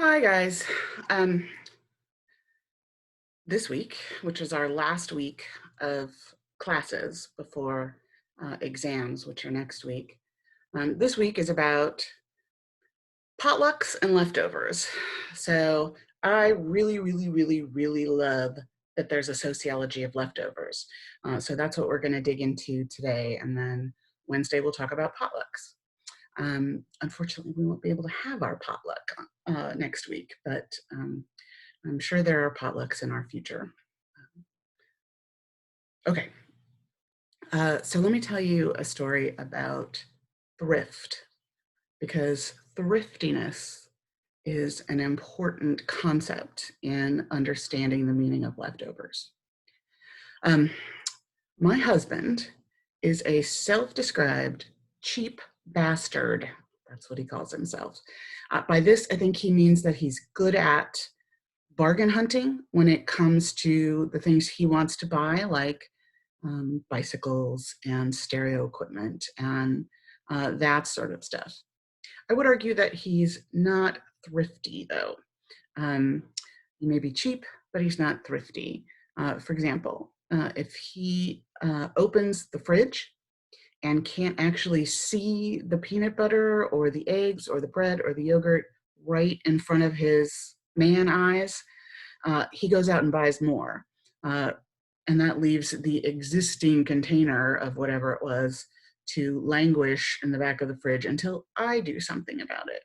Hi guys. Um, this week, which is our last week of classes before exams, which are next week, this week is about potlucks and leftovers. So I really love that there's a sociology of leftovers. So that's what we're going to dig into today. And then Wednesday, we'll talk about potlucks. Unfortunately, we won't be able to have our potluck next week, but I'm sure there are potlucks in our future. Okay, so let me tell you a story about thrift, because thriftiness is an important concept in understanding the meaning of leftovers. Um, my husband is a self-described cheap bastard. That's what he calls himself. By this, I think he means that he's good at bargain hunting when it comes to the things he wants to buy, like bicycles and stereo equipment and that sort of stuff. I would argue that he's not thrifty, though. Um, he may be cheap, but he's not thrifty. For example, if he opens the fridge and can't actually see the peanut butter or the eggs or the bread or the yogurt right in front of his man eyes, he goes out and buys more. Uh, and that leaves the existing container of whatever it was to languish in the back of the fridge until I do something about it.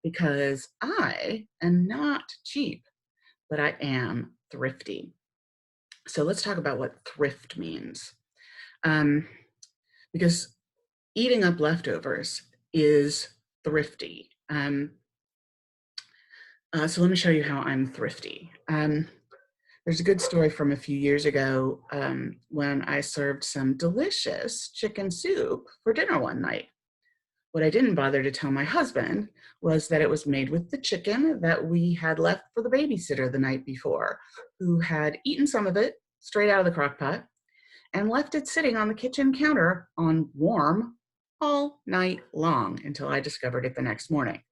Because I am not cheap, but I am thrifty. So let's talk about what thrift means. Um, because eating up leftovers is thrifty. So let me show you how I'm thrifty. There's a good story from a few years ago when I served some delicious chicken soup for dinner one night. What I didn't bother to tell my husband was that it was made with the chicken that we had left for the babysitter the night before, who had eaten some of it straight out of the crock pot and left it sitting on the kitchen counter on warm all night long until I discovered it the next morning.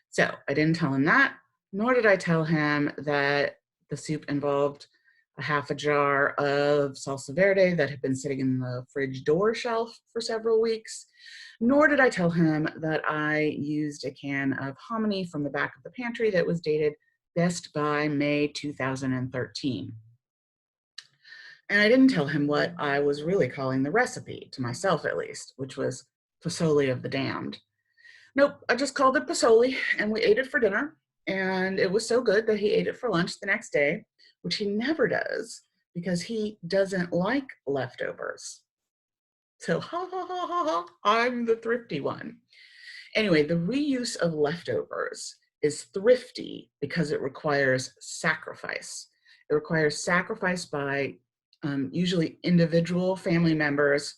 So I didn't tell him that, nor did I tell him that the soup involved a half a jar of salsa verde that had been sitting in the fridge door shelf for several weeks, nor did I tell him that I used a can of hominy from the back of the pantry that was dated Best by May 2013. And I didn't tell him what I was really calling the recipe, to myself at least, which was Fasoli of the Damned. Nope, I just called it Pasoli and we ate it for dinner. And it was so good that he ate it for lunch the next day, which he never does because he doesn't like leftovers. So, ha ha ha ha ha, I'm the thrifty one. Anyway, the reuse of leftovers is thrifty because it requires sacrifice. It requires sacrifice by usually individual family members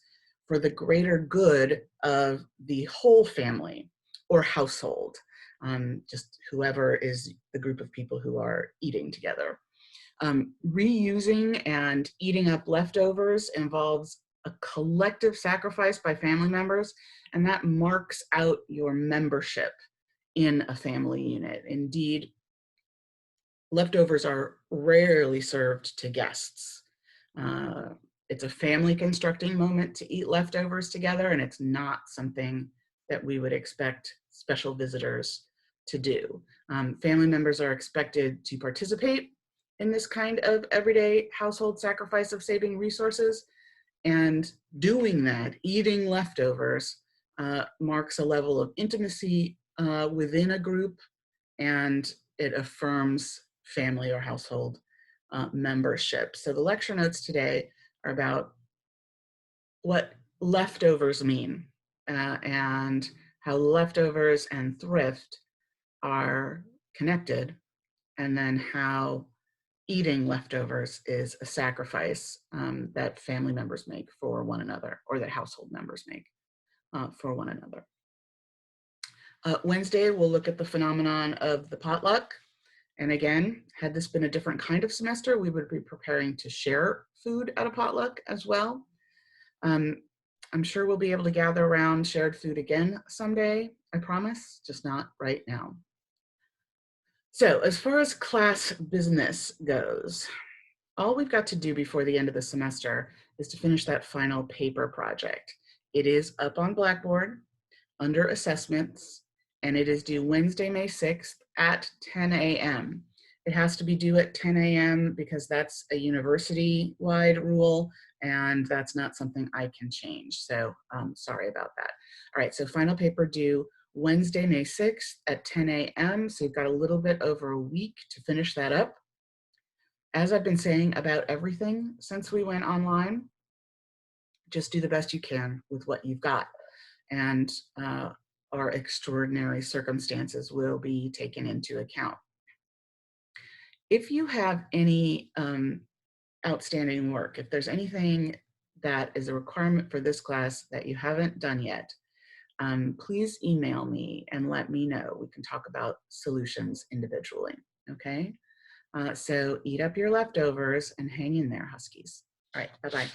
for the greater good of the whole family or household, just whoever is the group of people who are eating together. Reusing and eating up leftovers involves a collective sacrifice by family members, and that marks out your membership in a family unit. Indeed, leftovers are rarely served to guests. Uh, it's a family constructing moment to eat leftovers together, and it's not something that we would expect special visitors to do. Family members are expected to participate in this kind of everyday household sacrifice of saving resources, and doing that, eating leftovers, marks a level of intimacy within a group, and it affirms family or household membership. So the lecture notes today are about what leftovers mean and how leftovers and thrift are connected, and then how eating leftovers is a sacrifice that family members make for one another, or that household members make for one another. Wednesday, we'll look at the phenomenon of the potluck. And again, had this been a different kind of semester, we would be preparing to share food at a potluck as well. I'm sure we'll be able to gather around shared food again someday, I promise, just not right now. So as far as class business goes, all we've got to do before the end of the semester is to finish that final paper project. It is up on Blackboard under assessments, and it is due Wednesday, May 6th at 10 a.m. It has to be due at 10 a.m. because that's a university-wide rule, and that's not something I can change. So sorry about that. All right, so final paper due Wednesday, May 6th at 10 a.m. So you've got a little bit over a week to finish that up. As I've been saying about everything since we went online, just do the best you can with what you've got. And our extraordinary circumstances will be taken into account. If you have any outstanding work, if there's anything that is a requirement for this class that you haven't done yet, please email me and let me know. We can talk about solutions individually, okay? So eat up your leftovers and hang in there, Huskies. All right, bye-bye.